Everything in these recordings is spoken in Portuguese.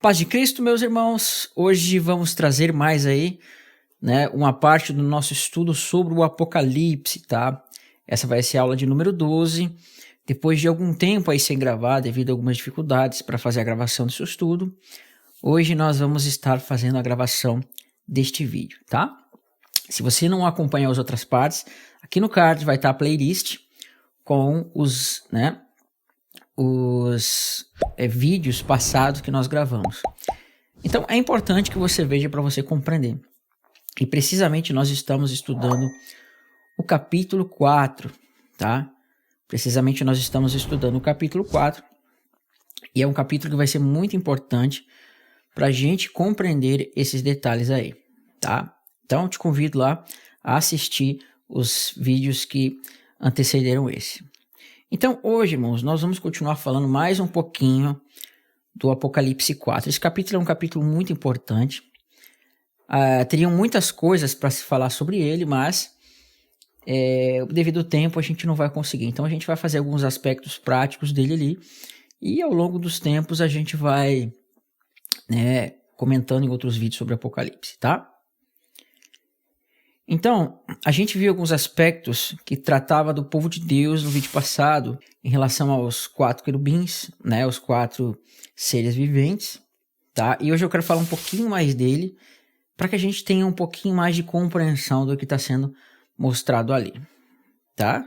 Paz de Cristo, meus irmãos. Hoje vamos trazer mais aí, uma parte do nosso estudo sobre o Apocalipse, tá? Essa vai ser a aula de número 12. Depois de algum tempo aí sem gravar, devido a algumas dificuldades para fazer a gravação desse estudo, hoje nós vamos estar fazendo a gravação deste vídeo, tá? Se você não acompanha as outras partes, aqui no card vai estar a playlist com os vídeos passados que nós gravamos. Então é importante que você veja para você compreender. E precisamente nós estamos estudando o capítulo 4, tá? Precisamente nós estamos estudando o capítulo 4. E é um capítulo que vai ser muito importante para a gente compreender esses detalhes aí, tá? Então eu te convido lá a assistir os vídeos que antecederam esse. Então hoje, irmãos, nós vamos continuar falando mais um pouquinho do Apocalipse 4. Esse capítulo é um capítulo muito importante. Teriam muitas coisas para se falar sobre ele, mas devido ao tempo a gente não vai conseguir. Então a gente vai fazer alguns aspectos práticos dele ali e ao longo dos tempos a gente vai comentando em outros vídeos sobre o Apocalipse, tá? Então, a gente viu alguns aspectos que tratava do povo de Deus no vídeo passado, em relação aos 4 querubins, os 4 seres viventes, tá? E hoje eu quero falar um pouquinho mais dele, para que a gente tenha um pouquinho mais de compreensão do que está sendo mostrado ali, tá?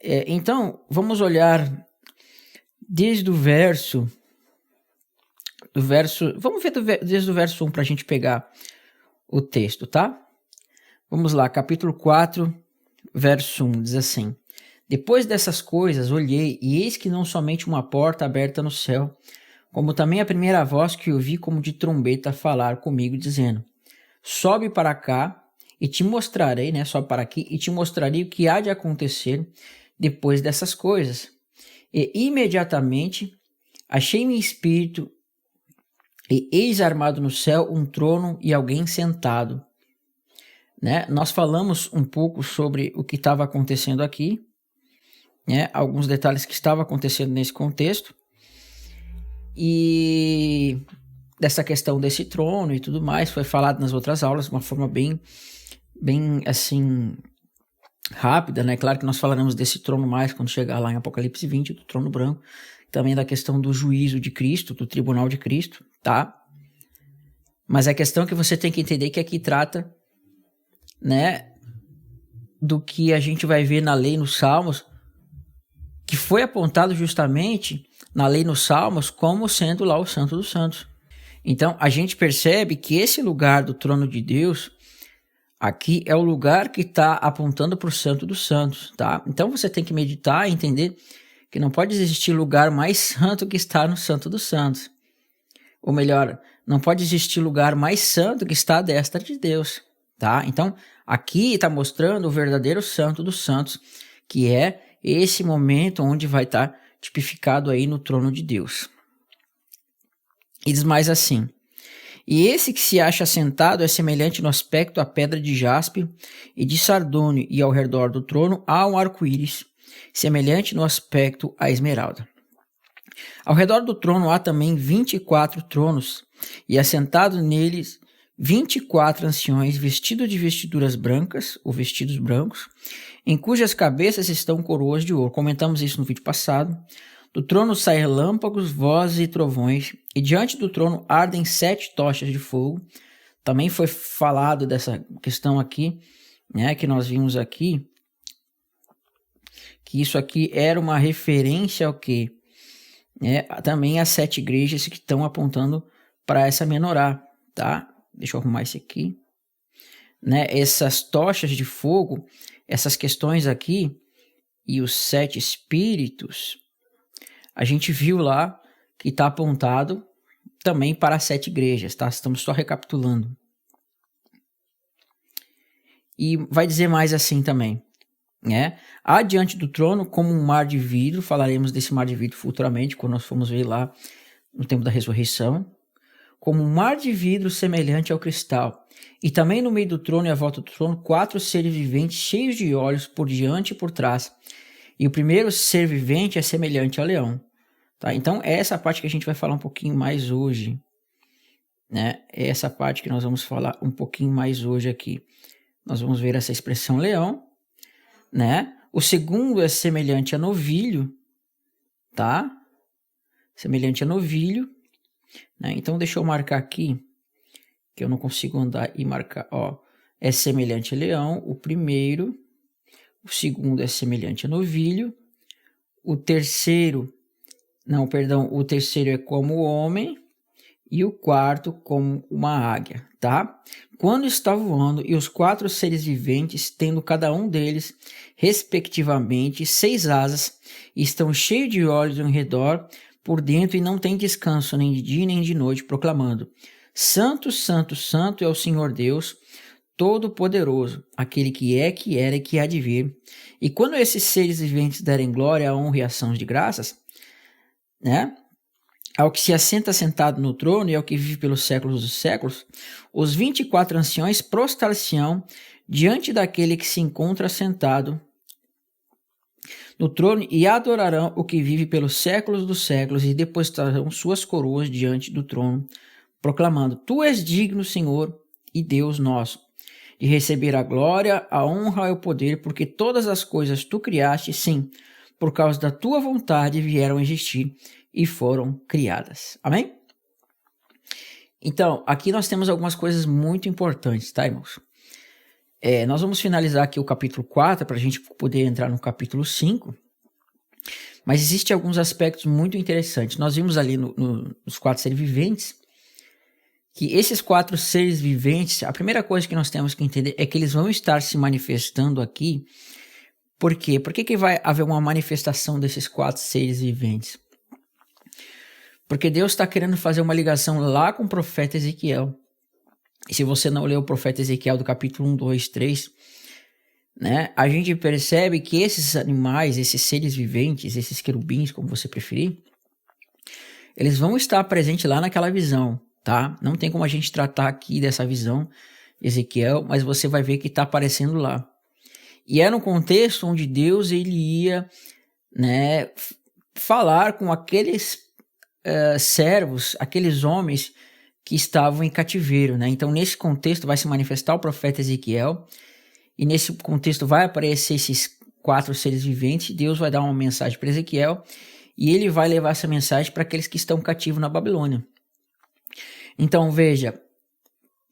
Então, vamos olhar desde o verso... Vamos ver desde o verso 1 para a gente pegar o texto, tá? Vamos lá, capítulo 4, verso 1, diz assim: Depois dessas coisas olhei, e eis que não somente uma porta aberta no céu, como também a primeira voz que ouvi como de trombeta falar comigo, dizendo: Sobe para cá, e te mostrarei, sobe para aqui, e te mostrarei o que há de acontecer depois dessas coisas. E imediatamente achei-me em espírito, e eis armado no céu um trono e alguém sentado. Nós falamos um pouco sobre o que estava acontecendo aqui, alguns detalhes que estavam acontecendo nesse contexto, e dessa questão desse trono e tudo mais, foi falado nas outras aulas de uma forma bem assim, rápida, Claro que nós falaremos desse trono mais quando chegar lá em Apocalipse 20, do trono branco, também da questão do juízo de Cristo, do tribunal de Cristo, tá? Mas a questão que você tem que entender que aqui trata do que a gente vai ver na lei nos Salmos, que foi apontado justamente na lei nos Salmos como sendo lá o Santo dos Santos. Então a gente percebe que esse lugar do trono de Deus aqui é o lugar que está apontando para o Santo dos Santos, tá? Então você tem que meditar e entender que não pode existir lugar mais santo que está no Santo dos Santos. Ou melhor, não pode existir lugar mais santo que está à destra de Deus, tá? Então aqui está mostrando o verdadeiro Santo dos Santos, que é esse momento onde vai estar tipificado aí no trono de Deus. E diz mais assim: E esse que se acha sentado é semelhante no aspecto à pedra de jaspe e de sardônio, e ao redor do trono há um arco-íris, semelhante no aspecto à esmeralda. Ao redor do trono há também 24 tronos, e assentados neles 24 anciões vestidos de vestiduras brancas, ou vestidos brancos, em cujas cabeças estão coroas de ouro. Comentamos isso no vídeo passado. Do trono saem relâmpagos, vozes e trovões, e diante do trono ardem 7 tochas de fogo. Também foi falado dessa questão aqui, que nós vimos aqui, que isso aqui era uma referência ao quê? Também as 7 igrejas que estão apontando para essa menorá, tá? Deixa eu arrumar esse aqui. Essas tochas de fogo, essas questões aqui, e os 7 espíritos, a gente viu lá que está apontado também para as 7 igrejas, tá? Estamos só recapitulando. E vai dizer mais assim também, Há diante do trono como um mar de vidro, falaremos desse mar de vidro futuramente, quando nós formos ver lá no tempo da ressurreição, como um mar de vidro semelhante ao cristal. E também no meio do trono e à volta do trono, 4 seres viventes cheios de olhos por diante e por trás. E o primeiro ser vivente é semelhante ao leão. Tá? Então, é essa parte que a gente vai falar um pouquinho mais hoje. Né? É essa parte que nós vamos falar um pouquinho mais hoje aqui. Nós vamos ver essa expressão leão, né? O segundo é semelhante a novilho, tá? Semelhante a novilho, né? Então, deixa eu marcar aqui, que eu não consigo andar e marcar, ó. É semelhante a leão, o primeiro. O segundo é semelhante a novilho. O terceiro é como o homem. E o quarto como uma águia, tá? Quando está voando, e os 4 seres viventes, tendo cada um deles, respectivamente, 6 asas, estão cheios de olhos ao redor, por dentro, e não tem descanso, nem de dia nem de noite, proclamando: Santo, Santo, Santo é o Senhor Deus, Todo-Poderoso, aquele que é, que era e que há de vir. E quando esses seres viventes derem glória, honra e ações de graças, né? Ao que se assenta sentado no trono e ao que vive pelos séculos dos séculos, os 24 anciões prostrar-se-ão diante daquele que se encontra sentado no trono e adorarão o que vive pelos séculos dos séculos e depositarão suas coroas diante do trono, proclamando: Tu és digno, Senhor e Deus nosso, de receber a glória, a honra e o poder, porque todas as coisas tu criaste, sim, por causa da tua vontade vieram a existir e foram criadas. Amém? Então, aqui nós temos algumas coisas muito importantes, tá, irmãos? Nós vamos finalizar aqui o capítulo 4 para a gente poder entrar no capítulo 5. Mas existem alguns aspectos muito interessantes. Nós vimos ali nos 4 seres viventes que esses 4 seres viventes, a primeira coisa que nós temos que entender é que eles vão estar se manifestando aqui. Por quê? Por que vai haver uma manifestação desses 4 seres viventes? Porque Deus está querendo fazer uma ligação lá com o profeta Ezequiel. E se você não leu o profeta Ezequiel do capítulo 1, 2, 3, né, a gente percebe que esses animais, esses seres viventes, esses querubins, como você preferir, eles vão estar presentes lá naquela visão, tá? Não tem como a gente tratar aqui dessa visão de Ezequiel, mas você vai ver que está aparecendo lá. E era um contexto onde Deus ele ia, né, falar com aqueles servos, aqueles homens que estavam em cativeiro, né? Então, nesse contexto vai se manifestar o profeta Ezequiel, e nesse contexto vai aparecer esses 4 seres viventes. Deus vai dar uma mensagem para Ezequiel, e ele vai levar essa mensagem para aqueles que estão cativos na Babilônia. Então, veja,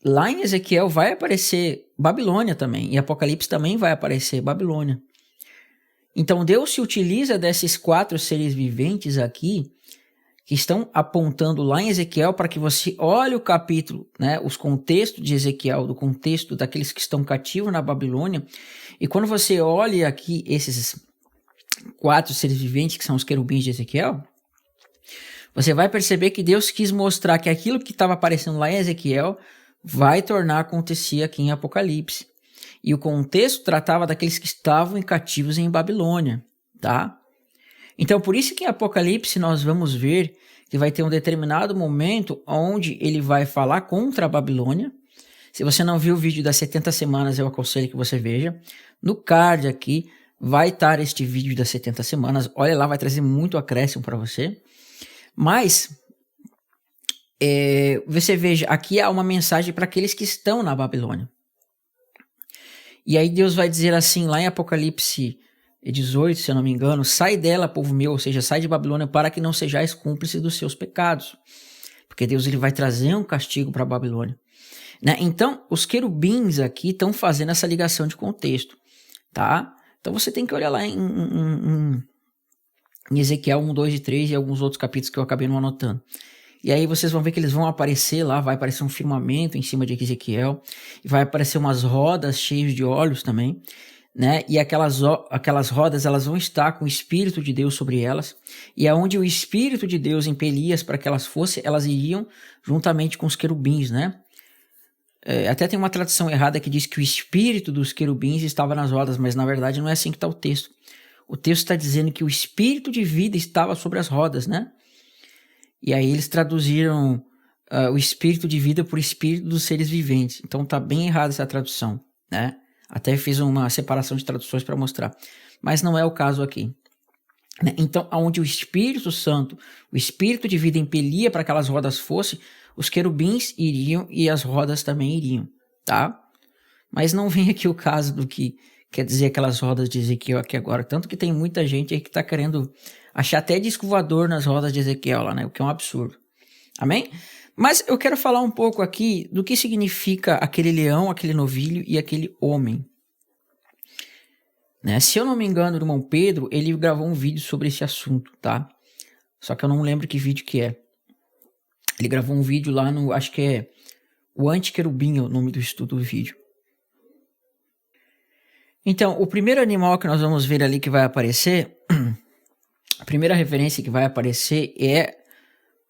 lá em Ezequiel vai aparecer Babilônia também, e Apocalipse também vai aparecer Babilônia. Então, Deus se utiliza desses 4 seres viventes aqui, que estão apontando lá em Ezequiel, para que você olhe o capítulo, né, os contextos de Ezequiel, do contexto daqueles que estão cativos na Babilônia, e quando você olha aqui esses 4 seres viventes, que são os querubins de Ezequiel, você vai perceber que Deus quis mostrar que aquilo que estava aparecendo lá em Ezequiel vai tornar a acontecer aqui em Apocalipse. E o contexto tratava daqueles que estavam em cativos em Babilônia, tá? Então, por isso que em Apocalipse nós vamos ver que vai ter um determinado momento onde ele vai falar contra a Babilônia. Se você não viu o vídeo das 70 semanas, eu aconselho que você veja. No card aqui vai estar este vídeo das 70 semanas. Olha lá, vai trazer muito acréscimo para você. Mas, você veja, aqui há uma mensagem para aqueles que estão na Babilônia. E aí Deus vai dizer assim, lá em Apocalipse 18, se eu não me engano: sai dela, povo meu, ou seja, sai de Babilônia, para que não sejais cúmplices dos seus pecados. Porque Deus ele vai trazer um castigo para a Babilônia. Né? Então, os querubins aqui estão fazendo essa ligação de contexto. Tá? Então, você tem que olhar lá em Ezequiel 1, 2 e 3 e alguns outros capítulos que eu acabei não anotando. E aí vocês vão ver que eles vão aparecer lá, vai aparecer um firmamento em cima de Ezequiel, e vai aparecer umas rodas cheias de olhos também, né? E aquelas rodas, elas vão estar com o Espírito de Deus sobre elas, e aonde o Espírito de Deus impelia-as para que elas fossem, elas iriam juntamente com os querubins, né? Até tem uma tradução errada que diz que o Espírito dos querubins estava nas rodas, mas na verdade não é assim que está o texto. O texto está dizendo que o Espírito de vida estava sobre as rodas, né? E aí eles traduziram o Espírito de vida por Espírito dos seres viventes. Então tá bem errada essa tradução, né? Até fiz uma separação de traduções para mostrar. Mas não é o caso aqui. né? Então, aonde o Espírito Santo, o Espírito de vida impelia para que aquelas rodas fossem, os querubins iriam e as rodas também iriam, tá? Mas não vem aqui o caso do que quer dizer aquelas rodas de Ezequiel aqui agora. Tanto que tem muita gente aí que está querendo achar até disco voador nas rodas de Ezequiel lá, né? O que é um absurdo. Amém? Mas eu quero falar um pouco aqui do que significa aquele leão, aquele novilho e aquele homem. Né? Se eu não me engano, o irmão Pedro, ele gravou um vídeo sobre esse assunto, tá? Só que eu não lembro que vídeo que é. Ele gravou um vídeo lá no, acho que é o Antiquerubim, é o nome do estudo do vídeo. Então, o primeiro animal que nós vamos ver ali que vai aparecer, a primeira referência que vai aparecer é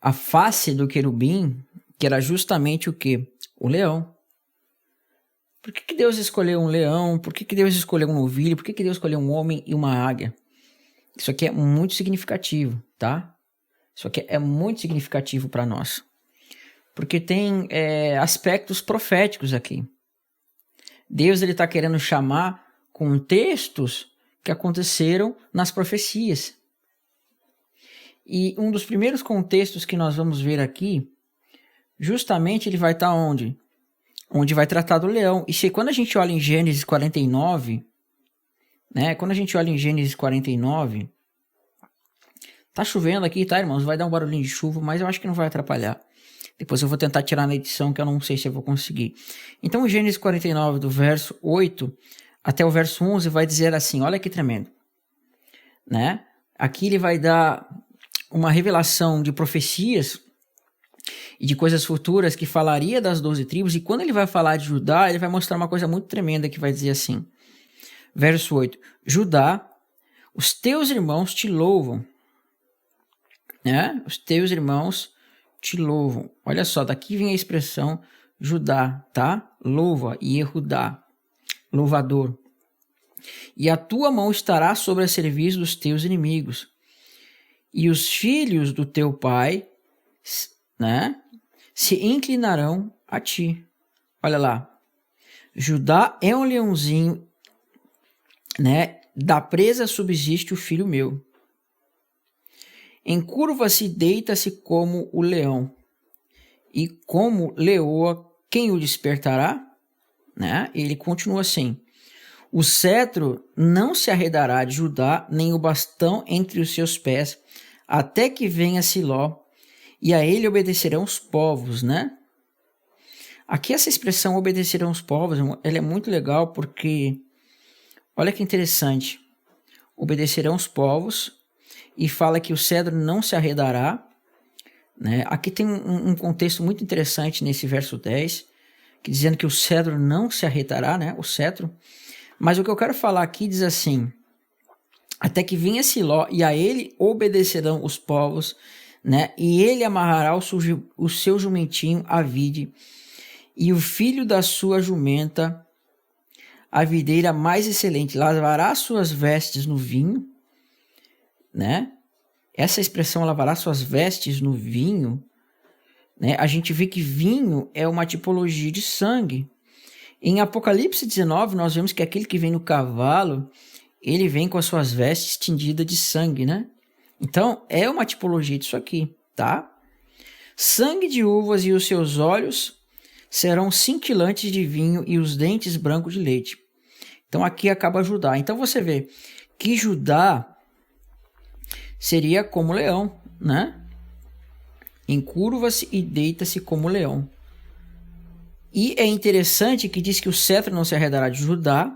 a face do querubim, que era justamente o quê? O leão. Por que Deus escolheu um leão? Por que Deus escolheu um novilho? Por que Deus escolheu um homem e uma águia? Isso aqui é muito significativo, tá? Isso aqui é muito significativo para nós. Porque tem aspectos proféticos aqui. Deus está querendo chamar contextos que aconteceram nas profecias. E um dos primeiros contextos que nós vamos ver aqui, justamente ele vai estar onde? Onde vai tratar do leão. E quando a gente olha em Gênesis 49, né? Quando a gente olha em Gênesis 49, tá chovendo aqui, tá, irmãos? Vai dar um barulhinho de chuva, mas eu acho que não vai atrapalhar. Depois eu vou tentar tirar na edição, que eu não sei se eu vou conseguir. Então, Gênesis 49, do verso 8 até o verso 11, vai dizer assim, olha que tremendo, né? Aqui ele vai dar uma revelação de profecias e de coisas futuras que falaria das 12 tribos, e quando ele vai falar de Judá, ele vai mostrar uma coisa muito tremenda que vai dizer assim, verso 8, Judá, os teus irmãos te louvam, né? Os teus irmãos te louvam. Olha só, daqui vem a expressão Judá, tá? Louva, Yehudá, louvador. E a tua mão estará sobre a serviço dos teus inimigos. E os filhos do teu pai, né, se inclinarão a ti. Olha lá. Judá é um leãozinho, né? Da presa subsiste o filho meu. Encurva-se e deita-se como o leão. E como leoa, quem o despertará? Né? Ele continua assim. O cetro não se arredará de Judá, nem o bastão entre os seus pés, até que venha Siló, e a ele obedecerão os povos, né? Aqui essa expressão obedecerão os povos, ela é muito legal porque, olha que interessante, obedecerão os povos, e fala que o cedro não se arredará, né? Aqui tem um contexto muito interessante nesse verso 10, que dizendo que o cedro não se arredará, né? O cetro. Mas o que eu quero falar aqui diz assim, até que venha Siló, e a ele obedecerão os povos, né? E ele amarrará o seu jumentinho à vide, e o filho da sua jumenta, a videira mais excelente, lavará suas vestes no vinho, né? Essa expressão lavará suas vestes no vinho, né? A gente vê que vinho é uma tipologia de sangue. Em Apocalipse 19, nós vemos que aquele que vem no cavalo, ele vem com as suas vestes tingidas de sangue, né? Então, é uma tipologia disso aqui, tá? Sangue de uvas e os seus olhos serão cintilantes de vinho e os dentes brancos de leite. Então, aqui acaba Judá. Então, você vê que Judá seria como leão, né? Encurva-se e deita-se como leão. E é interessante que diz que o cetro não se arredará de Judá,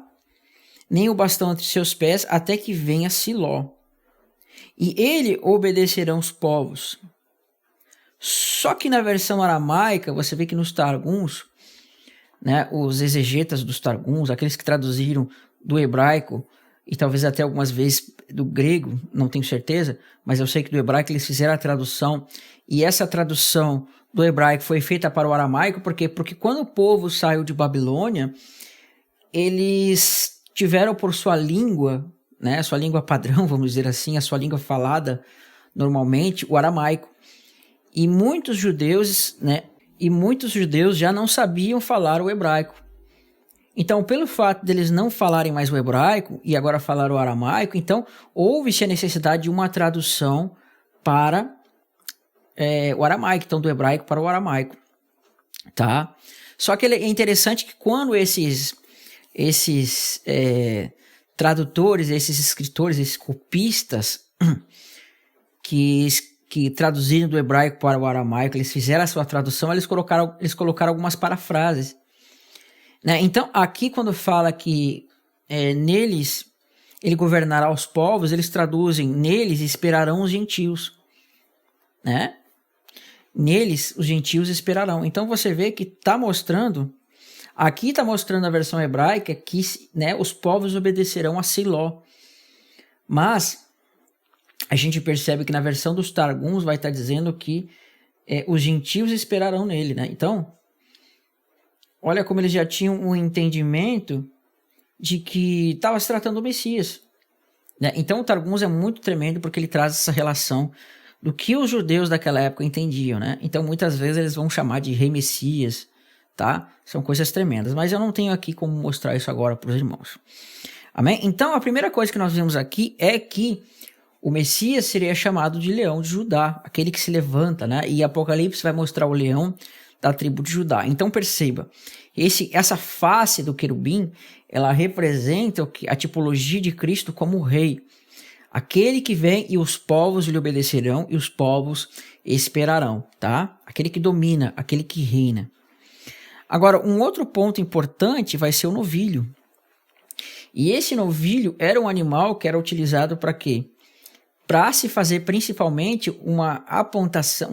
nem o bastão entre seus pés, até que venha Siló. E ele obedecerão os povos. Só que na versão aramaica, você vê que nos Targums, né, os exegetas dos Targums, aqueles que traduziram do hebraico, e talvez até algumas vezes do grego, não tenho certeza, mas eu sei que do hebraico eles fizeram a tradução, e essa tradução do hebraico foi feita para o aramaico, porque quando o povo saiu de Babilônia, eles tiveram por sua língua, né, sua língua padrão, vamos dizer assim, a sua língua falada normalmente, o aramaico. E muitos judeus, né, já não sabiam falar o hebraico. Então, pelo fato deles não falarem mais o hebraico e agora falar o aramaico, então houve-se a necessidade de uma tradução para o aramaico, então do hebraico para o aramaico, tá? Só que é interessante que quando esses tradutores, esses escritores, esses copistas que traduziram do hebraico para o aramaico, eles fizeram a sua tradução, eles colocaram algumas parafrases, né? Então, aqui quando fala que neles ele governará os povos, eles traduzem, neles esperarão os gentios, né? Neles os gentios esperarão. Então você vê que está mostrando, aqui está mostrando a versão hebraica que, né, os povos obedecerão a Siló. Mas a gente percebe que na versão dos Targums vai estar dizendo que os gentios esperarão nele, né? Então, olha como eles já tinham um entendimento de que estava se tratando do Messias, né? Então o Targums é muito tremendo porque ele traz essa relação do que os judeus daquela época entendiam, né? Então muitas vezes eles vão chamar de rei Messias, tá? São coisas tremendas, mas eu não tenho aqui como mostrar isso agora para os irmãos. Amém? Então a primeira coisa que nós vemos aqui é que o Messias seria chamado de leão de Judá, aquele que se levanta, né? E Apocalipse vai mostrar o leão da tribo de Judá. Então perceba, essa face do querubim, ela representa a tipologia de Cristo como rei. Aquele que vem e os povos lhe obedecerão e os povos esperarão, tá? Aquele que domina, aquele que reina. Agora, um outro ponto importante vai ser o novilho. E esse novilho era um animal que era utilizado para quê? Para se fazer principalmente um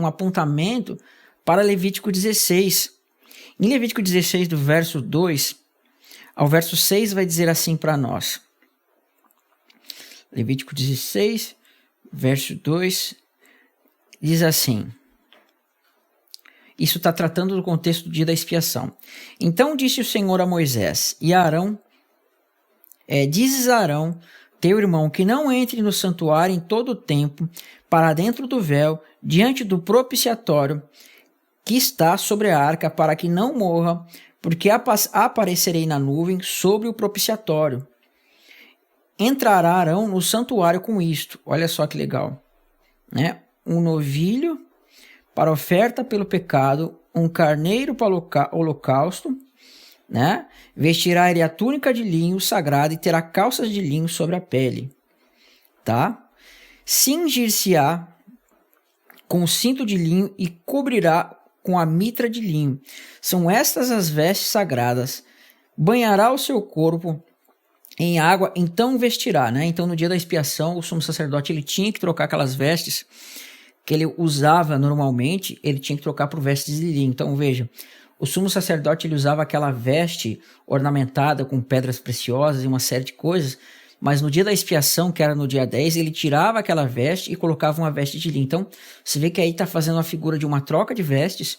apontamento para Levítico 16. Em Levítico 16, do verso 2 ao verso 6, vai dizer assim para nós. Levítico 16, verso 2, diz assim. Isso está tratando do contexto do dia da expiação. Então disse o Senhor a Moisés e a Arão, dizes a Arão, teu irmão, que não entre no santuário em todo o tempo, para dentro do véu, diante do propiciatório, que está sobre a arca, para que não morra, porque aparecerei na nuvem sobre o propiciatório. Entrará Arão no santuário com isto. Olha só que legal, né? Um novilho para oferta pelo pecado, um carneiro para holocausto, né? Vestirá ele a túnica de linho sagrada e terá calças de linho sobre a pele, tá? Cingir-se-á com o cinto de linho e cobrirá com a mitra de linho. São estas as vestes sagradas. Banhará o seu corpo em água, então vestirá, né? Então no dia da expiação, o sumo sacerdote ele tinha que trocar aquelas vestes que ele usava normalmente, ele tinha que trocar por vestes de linho. Então veja, o sumo sacerdote ele usava aquela veste ornamentada com pedras preciosas e uma série de coisas, mas no dia da expiação, que era no dia 10, ele tirava aquela veste e colocava uma veste de linho. Então você vê que aí está fazendo a figura de uma troca de vestes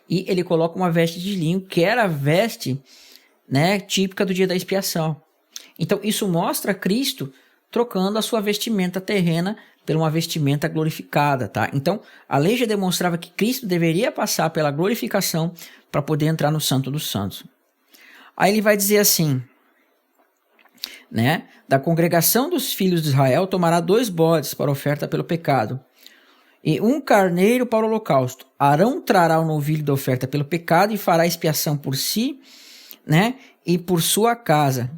e ele coloca uma veste de linho, que era a veste, né, típica do dia da expiação. Então isso mostra Cristo trocando a sua vestimenta terrena por uma vestimenta glorificada, tá? Então a lei já demonstrava que Cristo deveria passar pela glorificação para poder entrar no Santo dos Santos. Aí ele vai dizer assim, né? Da congregação dos filhos de Israel tomará 2 bodes para oferta pelo pecado e um carneiro para o holocausto. Arão trará o novilho da oferta pelo pecado e fará expiação por si, né? E por sua casa.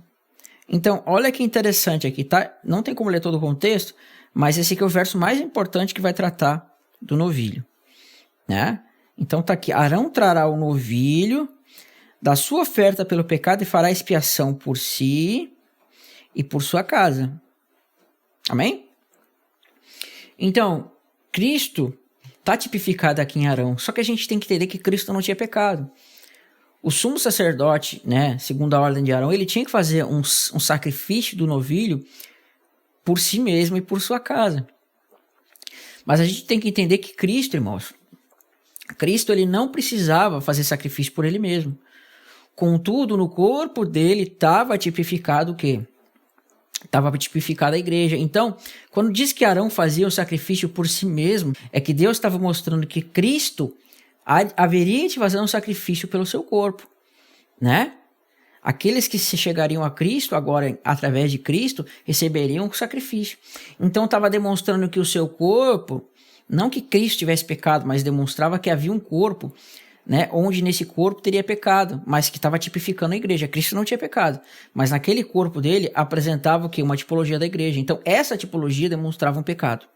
Então, olha que interessante aqui, tá? Não tem como ler todo o contexto, mas esse aqui é o verso mais importante que vai tratar do novilho, né? Então tá aqui, Arão trará o novilho da sua oferta pelo pecado e fará expiação por si e por sua casa. Amém? Então, Cristo está tipificado aqui em Arão, só que a gente tem que entender que Cristo não tinha pecado. O sumo sacerdote, né, segundo a ordem de Arão, ele tinha que fazer um sacrifício do novilho por si mesmo e por sua casa. Mas a gente tem que entender que Cristo, irmãos, Cristo ele não precisava fazer sacrifício por ele mesmo. Contudo, no corpo dele estava tipificado o quê? Estava tipificada a igreja. Então, quando diz que Arão fazia o sacrifício por si mesmo, é que Deus estava mostrando que Cristo haveria de fazer um sacrifício pelo seu corpo, né? Aqueles que se chegariam a Cristo, agora através de Cristo, receberiam o sacrifício. Então estava demonstrando que o seu corpo, não que Cristo tivesse pecado, mas demonstrava que havia um corpo, né, onde nesse corpo teria pecado, mas que estava tipificando a igreja. Cristo não tinha pecado, mas naquele corpo dele apresentava o quê? Uma tipologia da igreja. Então essa tipologia demonstrava um pecado.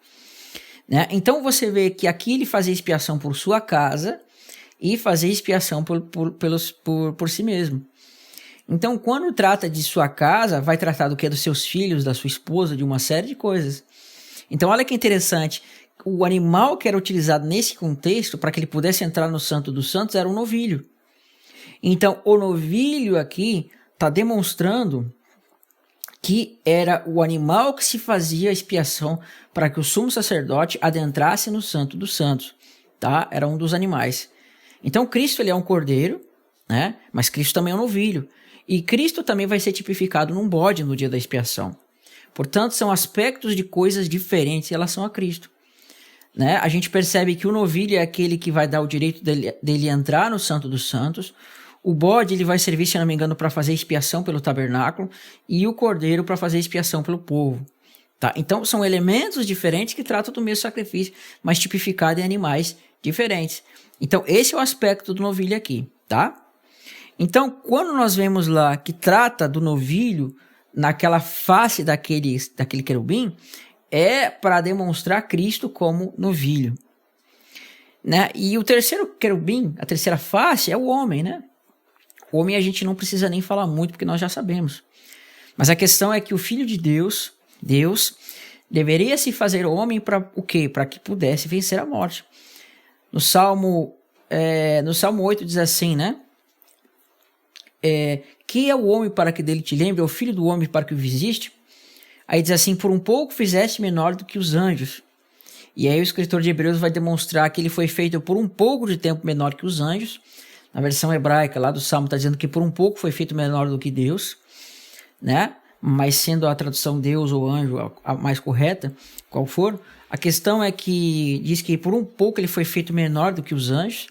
Né? Então você vê que aqui ele fazia expiação por sua casa e fazia expiação por si mesmo. Então, quando trata de sua casa, vai tratar do que? Dos seus filhos, da sua esposa, de uma série de coisas. Então, olha que interessante. O animal que era utilizado nesse contexto, para que ele pudesse entrar no Santo dos Santos, era um novilho. Então, o novilho aqui está demonstrando que era o animal que se fazia a expiação para que o sumo sacerdote adentrasse no Santo dos Santos. Tá? Era um dos animais. Então, Cristo ele é um cordeiro, né? Mas Cristo também é um novilho. E Cristo também vai ser tipificado num bode no dia da expiação. Portanto, são aspectos de coisas diferentes em relação a Cristo. Né? A gente percebe que o novilho é aquele que vai dar o direito dele entrar no Santo dos Santos. O bode ele vai servir, se não me engano, para fazer expiação pelo tabernáculo. E o cordeiro para fazer expiação pelo povo. Tá? Então, são elementos diferentes que tratam do mesmo sacrifício, mas tipificado em animais diferentes. Então, esse é o aspecto do novilho aqui. Tá? Então, quando nós vemos lá que trata do novilho naquela face daquele querubim, é para demonstrar Cristo como novilho. Né? E o terceiro querubim, a terceira face, é o homem. Né? O homem a gente não precisa nem falar muito, porque nós já sabemos. Mas a questão é que o Filho de Deus, deveria se fazer homem para o quê? Para que pudesse vencer a morte. No Salmo 8 diz assim, né? Que é o homem para que dele te lembre, é o filho do homem para que o visite. Aí diz assim, por um pouco fizeste menor do que os anjos. E aí o escritor de Hebreus vai demonstrar que ele foi feito por um pouco de tempo menor que os anjos. Na versão hebraica lá do Salmo está dizendo que por um pouco foi feito menor do que Deus, né? Mas sendo a tradução Deus ou anjo a mais correta, qual for, a questão é que diz que por um pouco ele foi feito menor do que os anjos.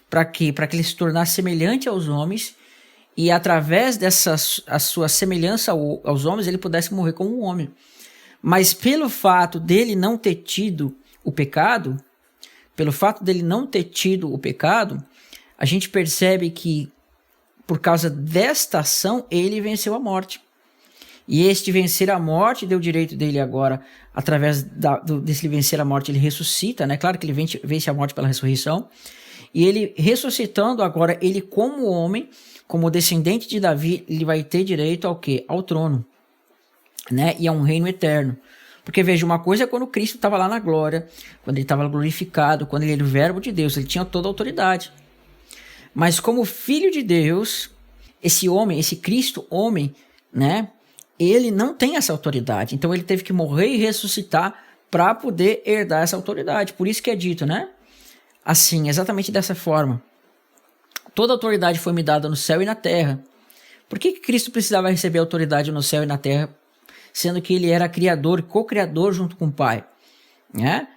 Para quê? Para que ele se tornasse semelhante aos homens. E através a sua semelhança aos homens, ele pudesse morrer como um homem. Mas pelo fato dele não ter tido o pecado, a gente percebe que por causa desta ação, ele venceu a morte. E este vencer a morte deu direito dele agora, através desse vencer a morte, ele ressuscita, né? Claro que ele vence a morte pela ressurreição. E ele ressuscitando agora, ele como homem, como descendente de Davi, ele vai ter direito ao quê? Ao trono, né? E a um reino eterno. Porque veja, uma coisa é quando Cristo estava lá na glória, quando ele estava glorificado, quando ele era o verbo de Deus, ele tinha toda a autoridade. Mas como filho de Deus, esse homem, esse Cristo homem, né? Ele não tem essa autoridade. Então ele teve que morrer e ressuscitar para poder herdar essa autoridade. Por isso que é dito, né? Assim, exatamente dessa forma. Toda autoridade foi me dada no céu e na terra. Por que Cristo precisava receber autoridade no céu e na terra, sendo que ele era criador e co-criador junto com o Pai? Né?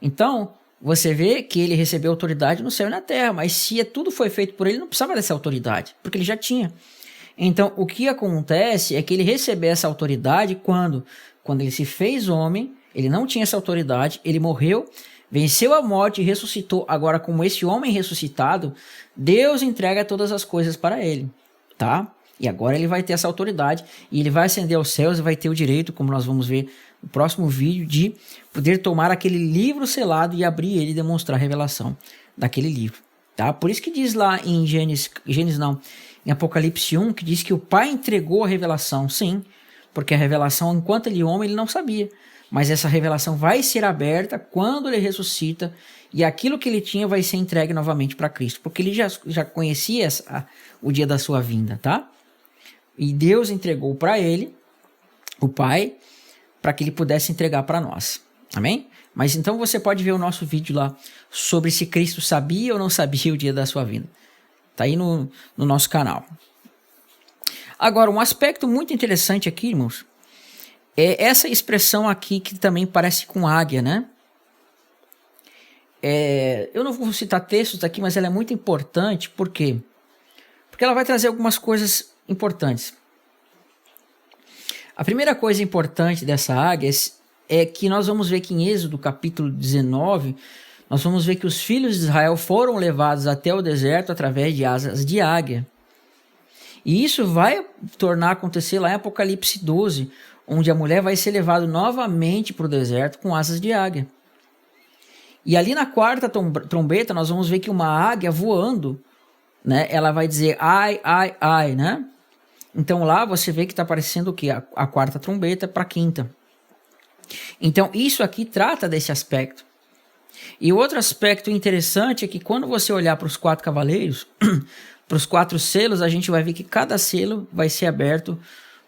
Então, você vê que ele recebeu autoridade no céu e na terra, mas se tudo foi feito por ele, não precisava dessa autoridade, porque ele já tinha. Então, o que acontece é que ele recebeu essa autoridade quando ele se fez homem, ele não tinha essa autoridade, ele morreu, venceu a morte e ressuscitou. Agora, como esse homem ressuscitado, Deus entrega todas as coisas para ele, tá? E agora ele vai ter essa autoridade e ele vai ascender aos céus e vai ter o direito, como nós vamos ver no próximo vídeo, de poder tomar aquele livro selado e abrir ele e demonstrar a revelação daquele livro, tá? Por isso que diz lá em em Apocalipse 1, que diz que o Pai entregou a revelação. Sim, porque a revelação, enquanto ele é homem, ele não sabia. Mas essa revelação vai ser aberta quando ele ressuscita e aquilo que ele tinha vai ser entregue novamente para Cristo, porque ele já conhecia o dia da sua vinda, tá? E Deus entregou para ele, o Pai, para que ele pudesse entregar para nós. Amém? Mas então você pode ver o nosso vídeo lá sobre se Cristo sabia ou não sabia o dia da sua vinda. Tá aí no nosso canal. Agora, um aspecto muito interessante aqui, irmãos, é essa expressão aqui que também parece com águia, né? Eu não vou citar textos aqui, mas ela é muito importante. Por quê? Porque ela vai trazer algumas coisas importantes. A primeira coisa importante dessa águia é que nós vamos ver que em Êxodo capítulo 19, nós vamos ver que os filhos de Israel foram levados até o deserto através de asas de águia. E isso vai tornar acontecer lá em Apocalipse 12, onde a mulher vai ser levada novamente para o deserto com asas de águia. E ali na quarta trombeta nós vamos ver que uma águia voando, né, ela vai dizer ai, ai, ai, né? Então lá você vê que está aparecendo o quê? A quarta trombeta para a quinta. Então isso aqui trata desse aspecto. E outro aspecto interessante é que quando você olhar para os 4 cavaleiros, para os 4 selos, a gente vai ver que cada selo vai ser aberto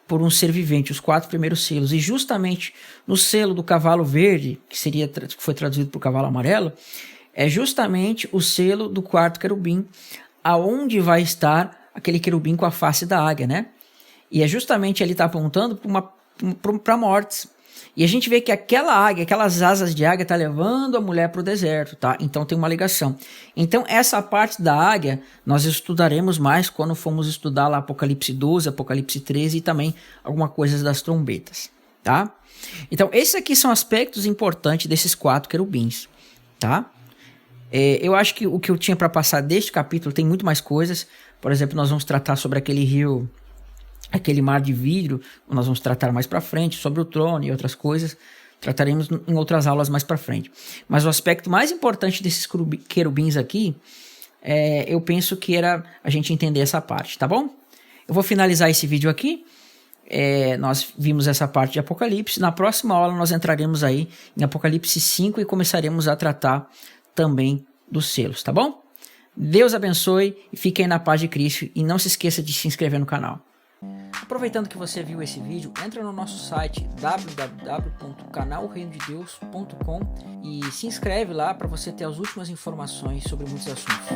por um ser vivente, os 4 primeiros selos. E justamente no selo do cavalo verde, que foi traduzido para o cavalo amarelo, é justamente o selo do 4º querubim, aonde vai estar aquele querubim com a face da águia, né? E é justamente ele está apontando para mortes. E a gente vê que aquela águia, aquelas asas de águia, está levando a mulher para o deserto, tá? Então tem uma ligação. Então essa parte da águia nós estudaremos mais quando formos estudar lá Apocalipse 12, Apocalipse 13 e também alguma coisa das trombetas, tá? Então esses aqui são aspectos importantes desses 4 querubins, tá? Eu acho que o que eu tinha para passar deste capítulo tem muito mais coisas. Por exemplo, nós vamos tratar sobre aquele rio, aquele mar de vidro, nós vamos tratar mais para frente, sobre o trono e outras coisas, trataremos em outras aulas mais para frente. Mas o aspecto mais importante desses querubins aqui, eu penso que era a gente entender essa parte, tá bom? Eu vou finalizar esse vídeo aqui, nós vimos essa parte de Apocalipse, na próxima aula nós entraremos aí em Apocalipse 5 e começaremos a tratar também dos selos, tá bom? Deus abençoe e fiquem na paz de Cristo e não se esqueça de se inscrever no canal. Aproveitando que você viu esse vídeo, entra no nosso site www.canalreinodedeus.com e se inscreve lá para você ter as últimas informações sobre muitos assuntos.